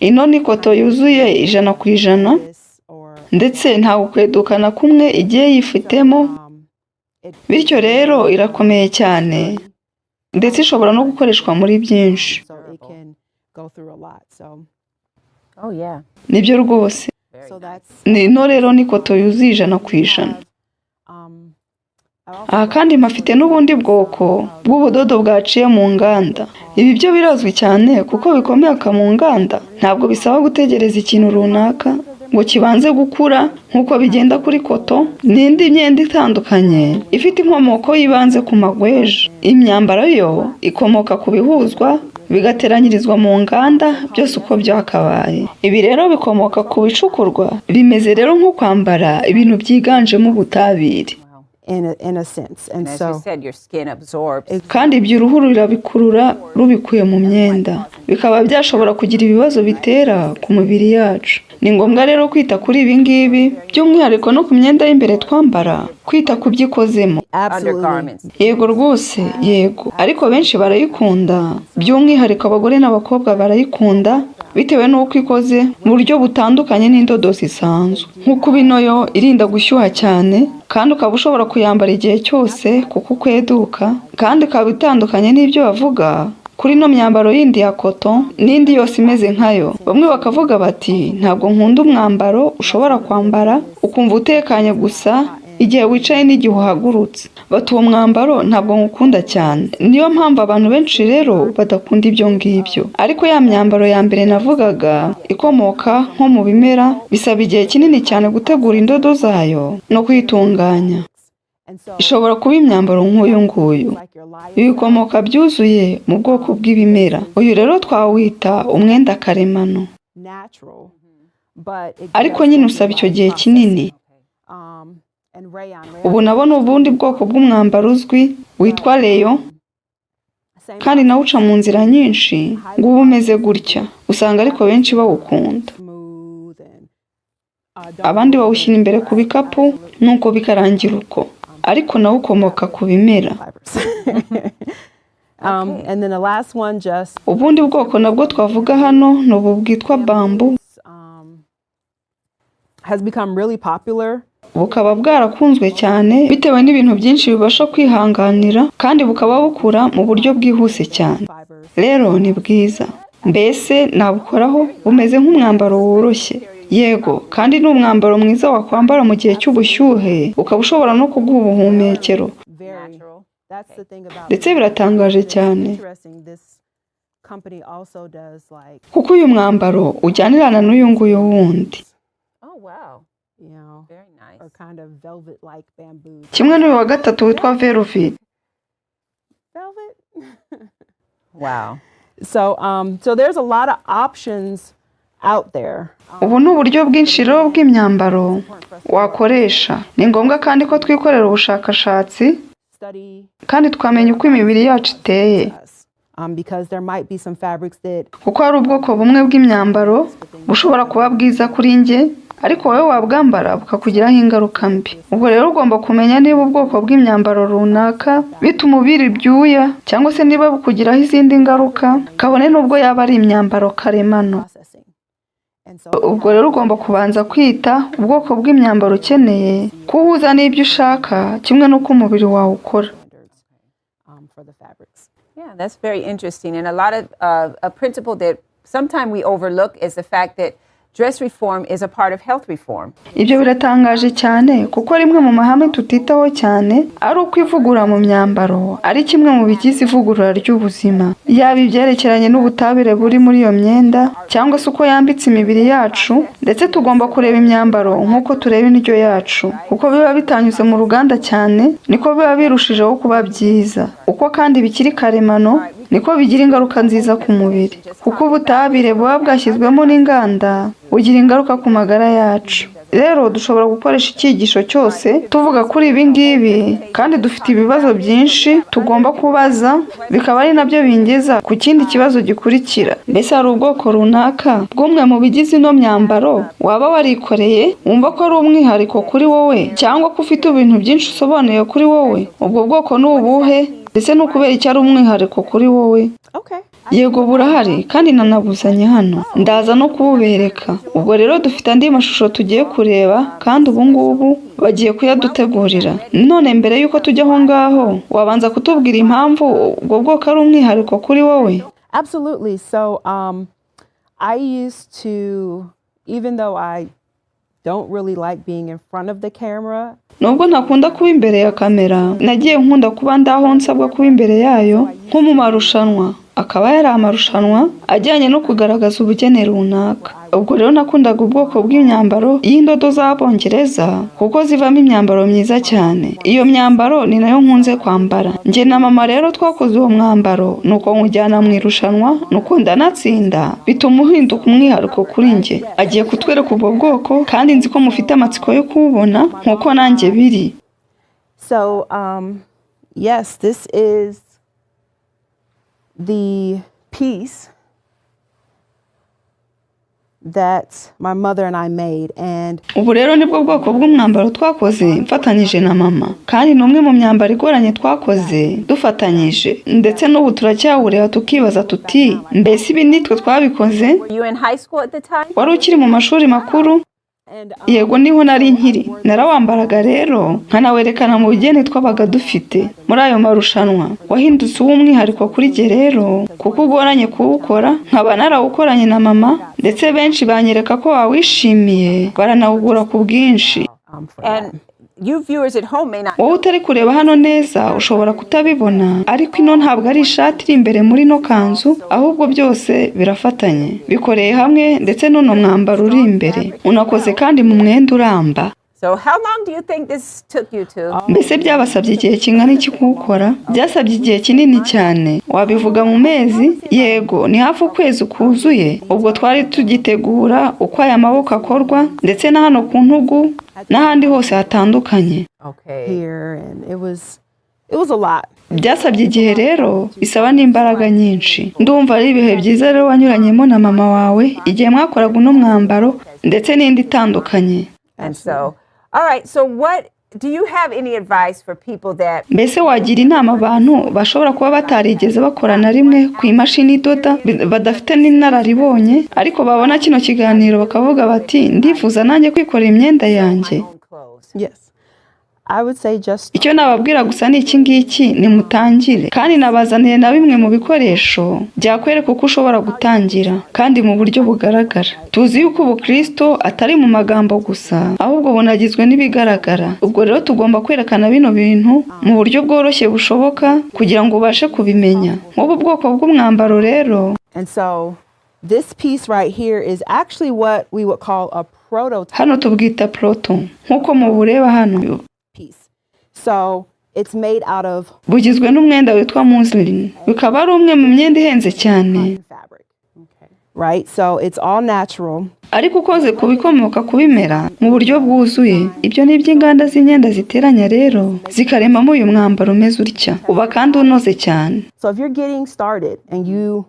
ino ni koto yuzuye 100%, ndetse nta gukwedukana kumwe igiye yifitemo, bityo rero irakomeye cyane, ndetse ishobora no gukoreshwa muri byinshi. Nibyo rwose. Ino rero ni koto yuzuye 100%. Aha kandi mpafite n'ubundi bwoko bw'ubudodo bwaciye mu nganda. Ibi byo birazwi cyane kuko bikomoka mu nganda, ntabwo bisaba gutegereza ikintu runaka ngo kibanze gukura nk'uko bigenda kuri koto n'indi myenda itandukanye ifite inkomoko yibanze ku magweja. Imyambaro yo ikomoka ku bihuzwa bigateranyirizwa mu nganda, byose uko byakabaye. Ibi rero bikomoka ku bicukurwa, bimeze rero nko kwambara ibintu byiganjemo ubutabire. In a sense. And As so you said, your skin absorbs. kandi ibyo uruhu rurabikurura rubikuye mu myenda, bikaba byashobora kugira ibibazo bitera ku mubiri yacu. Ni ngombwa rero kwita kuri ibi ngibi, by'umwihariko no ku myenda y'imbere twambara, kwita ku byikozemo. Undergarments. Yego rwose, yego, ariko benshi barayikunda, by'umwihariko abagore n'abakobwa barayikunda bitewe n'uko ikoze mu buryo butandukanye n'indodo zisanzwe. Nk'uko bino yo irinda gushyuha cyane, kandi ukaba ushobora kuyambara igihe cyose kuko ukweduka, kandi ikaba itandukanye n'ibyo bavuga kuri no myambaro yindi ya koto n'indi yose imeze nkayo. Bamwe bakavuga bati ntabwo nkunda umwambaro ushobora kwambara ukumva utekanye gusa igihe wicaye n'igihe uhagurutse, bati uwo mwambaro ntabwo ngukunda cyane. Niyo mpamvu abantu benshi rero badakunda ibyo ngibyo. Ariko ya myambaro ya mbere navugaga ikomoka nko mu bimera, bisaba igihe kinini cyane gutegura indodo zayo no kuyitunganya. Ishobora kuba imyambaro nk'uyu nguyu, ibikomoka byuzuye mu bwoko bw'ibimera. Uyu rero twawita umwenda karemano, ariko nyine usaba icyo gihe kinini. Ubu nabona ubundi bwoko bw'umwambaro uzwi witwa leyo, kandi nawe uca mu nzira nyinshi ngo ube umeze gutya, usanga ariko benshi bawukunda. Abandi bawushyira imbere ku bikapu nuko bikarangira uko, ariko nawe ukomoka ku bimera. and then the last one just Ubundi bwoko nabwo twavuga hano ni ubu bwitwa bambu, has become really popular. bukaba bwarakunzwe cyane bitewe n'ibintu byinshi bibasha kwihanganira, kandi bukaba bukura mu buryo bwihuse cyane. Rero ni bwiza, mbese nabukoraho, bumeze nk'umwambaro woroshye. Yego, kandi ni umwambaro mwiza wakwambara mu gihe cy'ubushyuhe, ukaba ushobora no kuguha ubuhumekero. Very. That's the thing about Ndetse biratangaje cyane interesting. This company also does like, kuko uyu mwambaro ujyanirana n'uyu nguyu wundi, Oh, wow. you know, Very nice. or kind of velvet like bamboo. kimwe n'uyu wa gatatu witwa velvet. Velvet? Wow. So there's a lot of options out there. Ubu ni uburyo bwinshi rero bw'imyambaro wakoresha. Ni ngombwa kandi ko twikorera ubushakashatsi Study kandi tukamenya uko imibiri yacu iteye, us. Because there might be some fabrics that kuko hari ubwoko bumwe bw'imyambaro bushobora kuba bwiza kuri njye, ariko wowe wabwambara bukakugiraho ingaruka mbi. Ubwo rero ugomba kumenya niba ubwoko bw'imyambaro runaka bituma ubira ibyuya, cyangwa se niba bukugiraho izindi ngaruka, kabone n'ubwo yaba ari imyambaro karemano. processing. ubwo rero ugomba kubanza kwita ubwoko bw'imyambaro ukeneye kuhuza n'ibyo ushaka kimwe n'uko umubiri wawe ukora. Yeah, that's very interesting. And a lot of a principle that sometimes we overlook is the fact that dress reform is a part of health reform. Ibyo biratangaje cyane kuko rimwe mu mahame tutitaho cyane ari uko ivugurura mu myambaro ari kimwe mu bigize ivugurura ry'ubuzima, yaba ibyerekeranye n'ubutabire buri muri iyo myenda cyangwa se uko yambitse imibiri yacu, ndetse tugomba kureba imyambaro nk'uko tureba indyo yacu. Uko biba bitanyuze mu ruganda cyane niko biba birushijeho kuba byiza, uko kandi bikiri karemano niko bigira ingaruka nziza ku mubiri, kuko ubutabire buba bwashyizwemo n'inganda bugira ingaruka ku magara yacu. Rero dushobora gukoresha icyigisho cyose tuvuga kuri ibi ngibi, kandi dufite ibibazo byinshi tugomba kubaza, bikaba ari nabyo bingeza ku kindi kibazo gikurikira. Mbese hari ubwoko runaka bw'umwe mu bigize ino myambaro waba warikoreye wumva ko ari umwihariko kuri wowe, cyangwa ko ufite ibintu byinshi usobanuye kuri wowe? Ubwo bwoko ni ubuhe? Mbese ni ukubera icyo ari umwihariko kuri wowe? Yego burahari kandi nanabuzanye hano, ndaza no kububereka. Ubwo rero dufite andi mashusho tugiye kureba, kandi ubu ngubu bagiye kuyadutegurira. None mbere yuko tujya aho ngaho, wabanza kutubwira impamvu ubwo bwoko ari umwihariko kuri wowe? Absolutely. So I used to, even though I don't really like being in front of the camera, nubwo ntakunda kuba imbere ya kamera, nagiye nkunda kuba ndaho nsabwa kuba imbere yayo, nko mu marushanwa. Akaba yari amarushanwa ajyanye no kugaragaza ubugeni runaka. Ubwo rero nakundaga ubwoko bw'imyambaro y'indodo z'Abongereza kuko zivamo imyambaro myiza cyane. Iyo myambaro ni nayo nkunze kwambara. Njye na mama rero twakoze uwo mwambaro, nuko nkujyana mu irushanwa, nuko ndanatsinda, bituma uhinduka umwihariko kuri njye. Agiye kutwereka ubwo bwoko, kandi nzi ko mufite amatsiko yo kubona nkuko nanjye biri. So yes, this is the piece that my mother and I made, and ubu rero nibwo bwoko bw'umwambaro twakoze mfatanyije na mama, kandi ni umwe mu myambaro igoranye twakoze dufatanyije, ndetse n'ubu turacyawureba tukibaza tuti mbese ibi nitwe twabikoze? Wari ukiri mu mashuri makuru? Yego niho nari nkiri, narawambaraga rero nkanawerekana mu bugeni twabaga dufite muri ayo marushanwa. Wahindutse uw'umwihariko kuri jye rero kuko ugoranye kuwukora, nkaba narawukoranye na mama, ndetse benshi banyereka ko wawishimiye, baranawugura ku bwinshi. Wowe utari kureba hano neza ushobora kutabibona, ariko ino ntabwo ari ishati iri imbere muri no kanzu, ahubwo byose birafatanye, bikoreye hamwe, ndetse n'uno mwambaro uri imbere unakoze kandi mu mwenda uramba. Mbese byabasabye igihe kingana iki kuwukora? Byasabye igihe kinini cyane. Wabivuga mu mezi? Yego, ni hafi ukwezi kuzuye. Ubwo twari tugitegura uko aya maboko akorwa, ndetse na hano ku ntugu n'ahandi hose hatandukanye. Byasabye igihe rero, bisaba n'imbaraga nyinshi. Ndumva ari ibihe byiza rero wanyuranyemo na mama wawe igihe mwakoraga uno mwambaro, ndetse n'indi itandukanye. Mbese wagira inama abantu bashobora kuba batarigeze bakora na rimwe ku imashini idoda, badafite n'inararibonye, ariko babona kino kiganiro bakavuga bati ndifuza nanjye kwikorera imyenda yanjye? Icyo nababwira gusa ni iki ngiki, nimutangire, kandi nabazaniye na bimwe mu bikoresho byakwereka uko ushobora gutangira, kandi mu buryo bugaragara. Tuzi yuko ubukristo atari mu magambo gusa, ahubwo bunagizwe n'ibigaragara. Ubwo rero tugomba kwerekana bino bintu mu buryo bworoshye bushoboka kugira ngo ubashe kubimenya. Nk'ubu bwoko bw'umwambaro rero, this piece right here is actually what we would call a prototype. Hano tubwita proto, nk'uko mubureba hano. So it's made out of bugizwe n'umwenda witwa muslin, bikaba ari umwe mu myenda ihenze cyane. Right, so it's all natural. Ariko ukoze kubikomoka ku bimera mu buryo bwuzuye. Ibyo ni iby'inganda z'imyenda ziteranya rero zikaremamo uyu mwambaro umeze utya, uba kandi unoze cyane. So if you're getting started and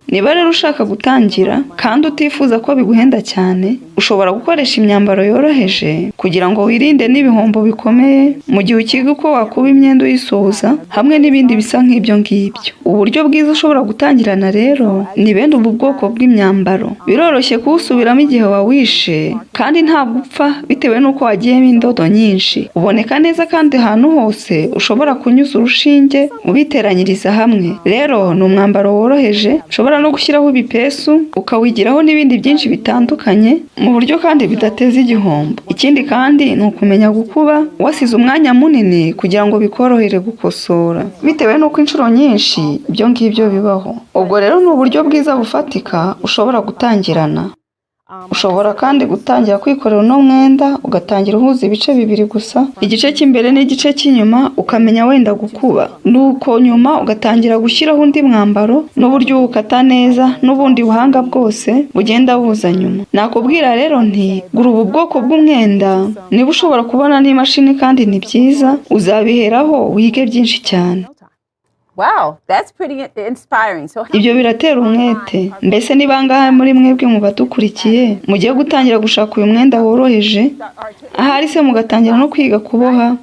niba rero ushaka gutangira kandi utifuza ko biguhenda cyane, ushobora gukoresha imyambaro yoroheje kugira ngo wirinde n'ibihombo bikomeye mu gihe ukiga uko wakuba imyenda uyisuhuza hamwe n'ibindi bisa nk'ibyo ngibyo. Uburyo bwiza ushobora gutangirana rero ni bene ubu bwoko bw'imyambaro. Biroroshye kuwusubiramo igihe wawishe kandi ntabwo upfa bitewe n'uko wagiyemo indodo nyinshi. Uboneka neza kandi ahantu hose ushobora kunyuza urushinge ubiteranyiriza hamwe. Rero ni umwambaro woroheje ushobora no gushyiraho ibipesu ukawigiraho n'ibindi byinshi bitandukanye mu buryo kandi bidateza igihombo. Ikindi kandi ni ukumenya gukuba wasize umwanya munini kugira ngo bikorohere gukosora bitewe n'uko inshuro nyinshi ibyo ngibyo bibaho. Ubwo rero ni uburyo bwiza bufatika ushobora gutangirana. Ushobora kandi gutangira kwikorera uno mwenda ugatangira uhuza ibice bibiri gusa, igice cy'imbere n'igice cy'inyuma ukamenya wenda gukuba, nuko nyuma ugatangira gushyiraho undi mwambaro n'uburyo uwukata neza n'ubundi buhanga bwose bugenda buza nyuma. Nakubwira rero nti gura ubu bwoko bw'umwenda niba ushobora kubona n'imashini kandi ni byiza, uzabiheraho wige byinshi cyane. Wow, that's pretty inspiring. So Ibyo biratera umwete. Mbese ni bangahe muri mwebwe mu badukurikiye mugiye gutangira gushaka uyu mwenda woroheje? Ahari se mugatangira no kwiga kuboha?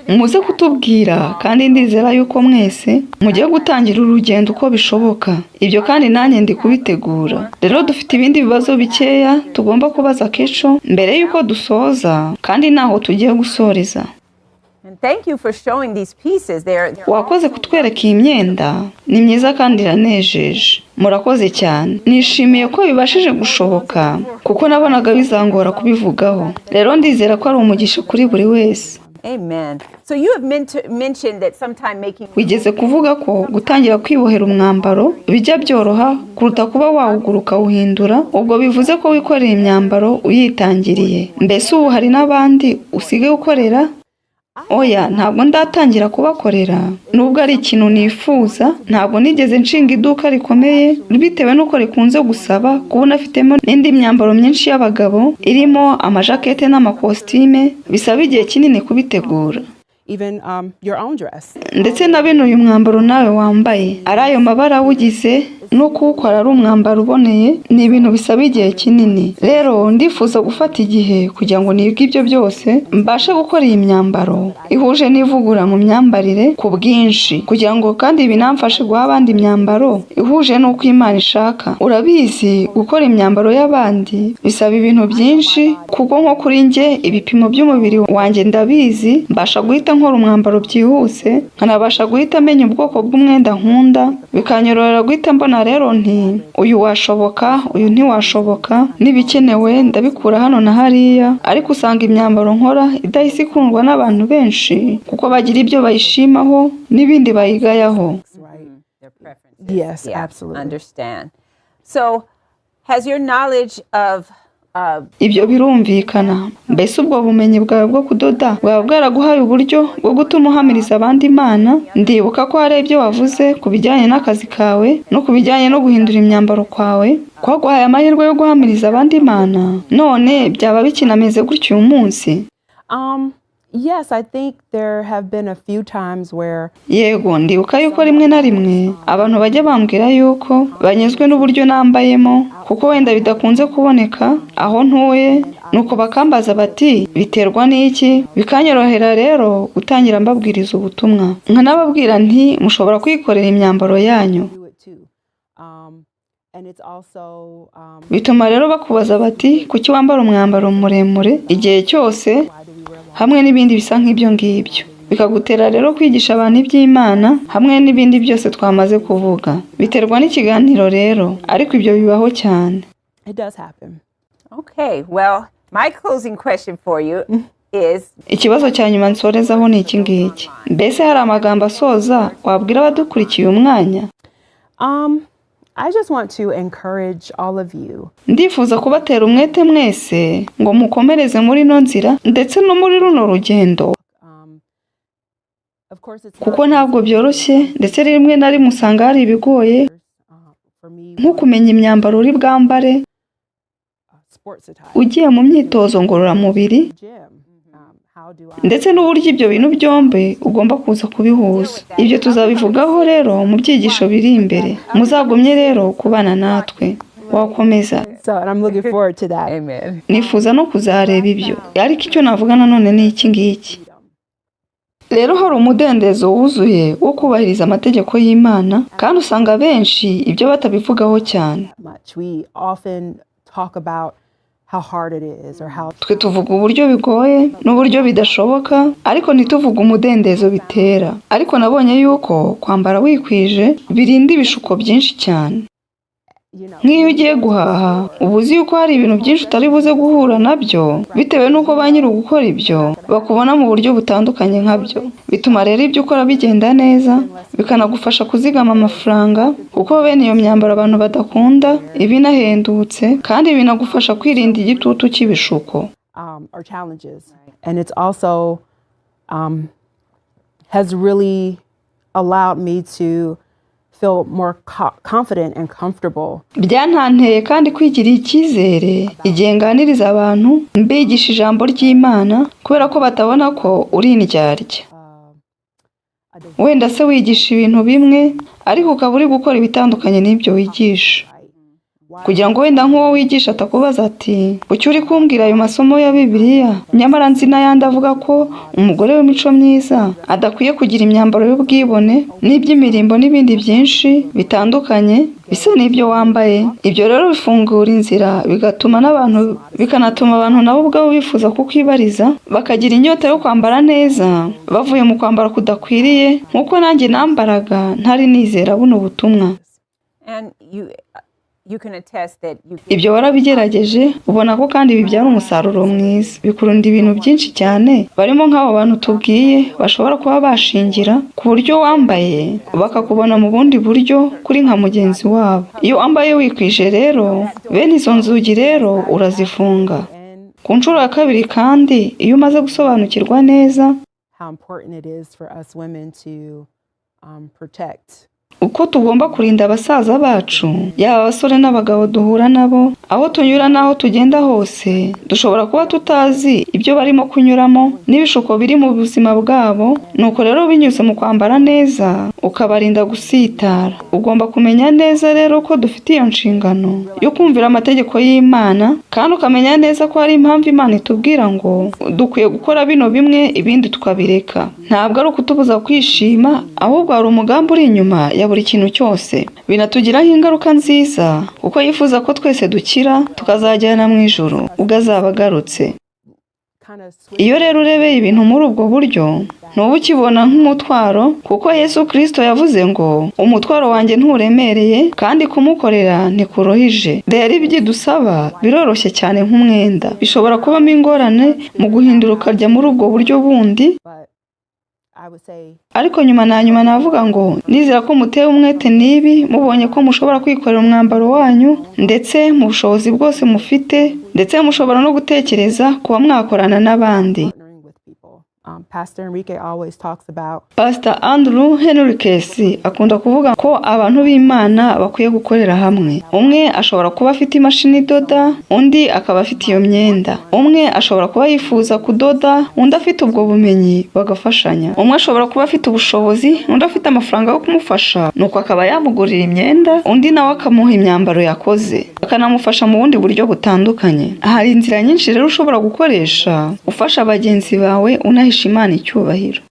Muze kutubwira kandi ndizera yuko mwese mugiye gutangira urugendo uko bishoboka. Ibyo kandi nanjye ndi kubitegura. Rero dufite ibindi bibazo bikeya tugomba kubaza Kesho mbere yuko dusoza kandi naho tugiye gusoreza. thank you for showing these pieces. Wakoze kutwereka iyi myenda, ni myiza kandi iranejeje. Murakoze cyane. Nishimiye ko bibashije gushoboka kuko nabonaga bizangora kubivugaho. Rero ndizera ko ari umugisha kuri buri wese. Amen. So you have mentioned that sometime making Wigeze kuvuga ko gutangira kwibohera umwambaro bijya byoroha kuruta kuba wawuguruka uhindura. Ubwo bivuze ko wikorera imyambaro uyitangiriye. Mbese ubu hari n'abandi usige gukorera? Oya, ntabwo ndatangira kubakorera. Nubwo ari ikintu nifuza, ntabwo nigeze nshinga iduka rikomeye bitewe n'uko rikunze gusaba kubona afitemo n'indi myambaro myinshi y'abagabo irimo amajakete n'amakositime bisaba igihe kinini kubitegura. Even your own dress. Ndetse na bene uyu mwambaro nawe wambaye ari ayo mabara wugize no kuwukora ari umwambaro uboneye ni ibintu bisaba igihe kinini. Rero ndifuza gufata igihe kugira ngo nibwe ibyo byose mbashe gukora iyi myambaro ihuje n'ivugurura mu myambarire ku bwinshi kugira ngo kandi binamfashe guha abandi imyambaro ihuje n'uko Imana ishaka. Urabizi gukora imyambaro y'abandi bisaba ibintu byinshi kuko nko kuri njye ibipimo by'umubiri wanjye ndabizi, mbasha guhita nkora umwambaro byihuse, nkanabasha guhita menya ubwoko bw'umwenda nkunda, bikanyorohera guhita mbona rero nti uyu washoboka uyu ntiwashoboka, n'ibikenewe ndabikura hano na hariya. Ariko usanga imyambaro nkora idahise ikundwa n'abantu benshi kuko bagira ibyo bayishimaho n'ibindi bayigayaho. Yes, absolutely. Understand. So has your knowledge of Ibyo birumvikana. Mbese ubwo bumenyi bwawe bwo kudoda bwaba bwaraguhaye uburyo bwo gutuma uhamiriza abandi Imana? Ndibuka ko hari ibyo wavuze ku bijyanye n'akazi kawe no ku bijyanye no guhindura imyambaro kwawe kwaguhaye amahirwe yo guhamiriza abandi Imana. None byaba bikinameze gutyo uyu munsi? Yes, I think there have been a few times where Yego, ndibuka yuko rimwe na rimwe abantu bajya bambwira yuko banyuzwe n'uburyo nambayemo kuko wenda bidakunze kuboneka aho ntuye, nuko bakambaza bati biterwa n'iki, bikanyorohera rero gutangira mbabwiriza ubutumwa. Nkanababwira nti mushobora kwikorera imyambaro yanyu. do it too. And it's also Bituma rero bakubaza bati kuki wambara umwambaro muremure igihe cyose hamwe n'ibindi bisa nk'ibyo ngibyo. Bikagutera rero kwigisha abantu iby'Imana hamwe n'ibindi byose twamaze kuvuga. Biterwa n'ikiganiro rero, ariko ibyo bibaho cyane. it does happen. Okay, well, my closing question for you is Ikibazo cya nyuma nsorezaho ni iki ngiki. Mbese hari amagambo asoza wabwira abadukurikiye umwanya? I just want to encourage all of you. Ndifuza kubatera umwete mwese ngo mukomereze muri no nzira ndetse no muri runo rugendo. Of course, it's Kuko ntabwo byoroshye ndetse rimwe na rimwe usanga hari ibigoye for me nko kumenya imyambaro uri bwambare sports attire. ugiye mu myitozo ngororamubiri, Gym. How do I ndetse n'uburyo ibyo bintu byombi ugomba kuza kubihuza. Ibyo tuzabivugaho rero mu byigisho biri imbere. Muzagumye rero kubana natwe. wakomeza. So, and I'm looking forward to that. Amen. Nifuza no kuzareba ibyo, ariko icyo navuga nanone ni iki ngiki. Rero hari umudendezo wuzuye wo kubahiriza amategeko y'Imana, kandi usanga benshi ibyo batabivugaho cyane. We often talk about how hard it is or how Twe tuvuga uburyo bigoye n'uburyo bidashoboka, ariko ntituvuga umudendezo bitera. Ariko nabonye yuko kwambara wikwije birinda ibishuko byinshi cyane. Nk'iyo ugiye guhaha, uba uzi yuko hari ibintu byinshi utari buze guhura nabyo, bitewe n'uko ba nyiri gukora ibyo bakubona mu buryo butandukanye nkabyo. Bituma rero ibyo ukora bigenda neza, bikanagufasha kuzigama amafaranga, kuko bene iyo myambaro abantu badakunda iba inahendutse, kandi binagufasha kwirinda igitutu cy'ibishuko. our challenges. And it's also has really allowed me to feel more confident and comfortable. Byantanteye kandi kwigirira icyizere igihe nganiriza abantu mbigisha ijambo ry'Imana, kubera ko batabona ko uri indyarya. Wenda se wigisha ibintu bimwe, ariko ukaba uri gukora ibitandukanye n'ibyo wigisha. Kugira ngo wenda nk'uwo wigisha atakubaza ati kuki uri kumbwira ayo masomo ya Biblia, nyamara nzi n'ayandi avuga ko umugore w'imico myiza adakwiye kugira imyambaro y'ubwibone n'iby'imirimbo n'ibindi byinshi bitandukanye bisa n'ibyo wambaye. Ibyo rero bifungura inzira, bikanatuma abantu nabo ubwabo bifuza kukwibariza, bakagira inyota yo kwambara neza bavuye mu kwambara kudakwiriye, nk'uko nanjye nambaraga ntari nizera buno butumwa. And you can attest that Ibyo warabigerageje, ubona ko kandi bibyara umusaruro mwiza. Bikurunda ibintu byinshi cyane, barimo nk'abo bantu tubwiye bashobora kuba bashingira ku buryo wambaye bakakubona mu bundi buryo kuri nka mugenzi wabo. Iyo wambaye wikwije rero, bene izo nzugi rero urazifunga. Ku nshuro ya kabiri kandi, iyo umaze gusobanukirwa neza how important it is for us women to protect uko tugomba kurinda abasaza bacu, yaba abasore n'abagabo duhura nabo, aho tunyura n'aho tugenda hose, dushobora kuba tutazi ibyo barimo kunyuramo n'ibishuko biri mu buzima bwabo. Nuko rero binyuze mu kwambara neza ukabarinda gusitara. Ugomba kumenya neza rero ko dufite iyo nshingano yo kumvira amategeko y'Imana, kandi ukamenya neza ko hari impamvu Imana itubwira ngo dukwiye gukora bino bimwe ibindi tukabireka. Ntabwo ari ukutubuza kwishima, ahubwo hari umugambi uri inyuma ya buri kintu cyose. Binatugiraho ingaruka nziza, kuko yifuza ko twese dukira tukazajyana mu ijuru ubwo azaba agarutse. Iyo rero urebeye ibintu muri ubwo buryo, ntuba ukibona nk'umutwaro, kuko Yesu Kristo yavuze ngo umutwaro wanjye nturemereye kandi kumukorera ntikuruhije. Rero ibyo dusaba biroroshye cyane nk'umwenda. Bishobora kubamo ingorane mu guhindura ukajya muri ubwo buryo bundi, ariko nyuma navuga ngo nizera ko mutewe umwete n'ibi, mubonye ko mushobora kwikorera umwambaro wanyu, ndetse mu bushobozi bwose mufite, ndetse mushobora no gutekereza kuba mwakorana n'abandi. Pastor Andrew Henriques akunda kuvuga ko abantu b'Imana bakwiye gukorera hamwe. Umwe ashobora kuba afite imashini idoda, undi akaba afite iyo myenda. Umwe ashobora kuba yifuza kudoda, undi afite ubwo bumenyi, bagafashanya. Umwe ashobora kuba afite ubushobozi, undi afite amafaranga yo kumufasha, nuko akaba yamugurira imyenda, undi nawe akamuha imyambaro yakoze, akanamufasha mu bundi buryo butandukanye. Hari inzira nyinshi rero ushobora gukoresha ufasha bagenzi bawe unahisha Imana icyubahiro.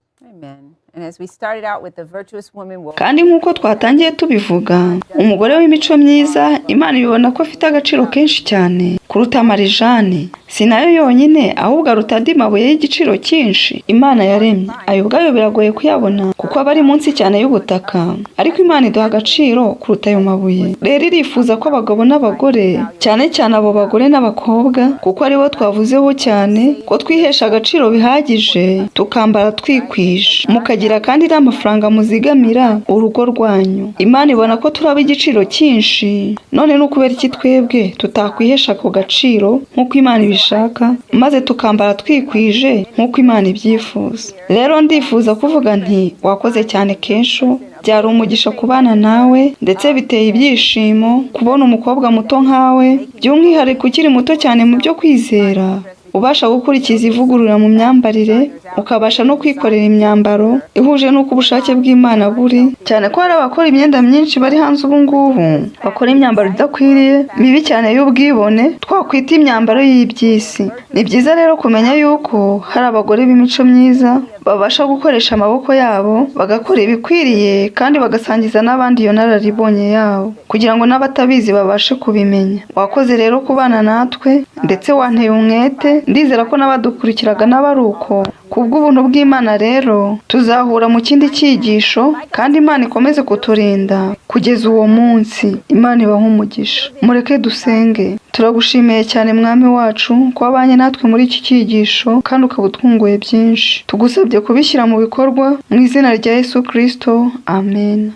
Kandi nk'uko twatangiye tubivuga, umugore w'imico myiza Imana ibona ko afite agaciro kenshi cyane kuruta marijani. Si nayo yonyine, ahubwo aruta andi mabuye y'igiciro cyinshi Imana yaremye. Ayo ubwayo biragoye kuyabona kuko aba ari munsi cyane y'ubutaka, ariko Imana iduha agaciro kuruta ayo mabuye. Rero irifuza ko abagabo n'abagore, cyane cyane abo bagore n'abakobwa, kuko aribo twavuzeho cyane, ko twihesha agaciro bihagije tukambara twikwije, mukagira kandi n'amafaranga muzigamira urugo rwanyu. Imana ibona ko turaba igiciro cyinshi, none n'ukubera iki twebwe tutakwihesha ako gaciro nk'uko Imana ibishaka, maze tukambara twikwije nk'uko Imana ibyifuza. Rero ndifuza kuvuga nti wakoze cyane Kesho. Byari umugisha kubana nawe, ndetse biteye ibyishimo kubona umukobwa muto nkawe, by'umwihariko ukiri muto cyane mu byo kwizera, ubasha gukurikiza ivugurura mu myambarire, ukabasha no kwikorera imyambaro ihuje n'uko ubushake bw'Imana buri, cyane ko hari abakora imyenda myinshi bari hanze ubu ngubu bakora imyambaro idakwiriye mibi cyane y'ubwibone twakwita imyambaro y'iby'isi. Ni byiza rero kumenya yuko hari abagore b'imico myiza babasha gukoresha amaboko yabo bagakora ibikwiriye kandi bagasangiza n'abandi iyo nararibonye yabo kugira ngo n'abatabizi babashe kubimenya. Wakoze rero kubana natwe ndetse wanteye umwete, ndizera ko n'abadukurikiraga n'abari uko. Kubw'ubuntu bw'Imana rero tuzahura mu kindi cyigisho, kandi Imana ikomeze kuturinda kugeza uwo munsi. Imana ibahe umugisha. Mureke dusenge. Turagushimiye cyane Mwami wacu ko wabanye natwe muri iki cyigisho kandi ukaba utwunguye byinshi. Tugusabye kubishyira mu bikorwa mu izina rya Yesu Kristo. Amen.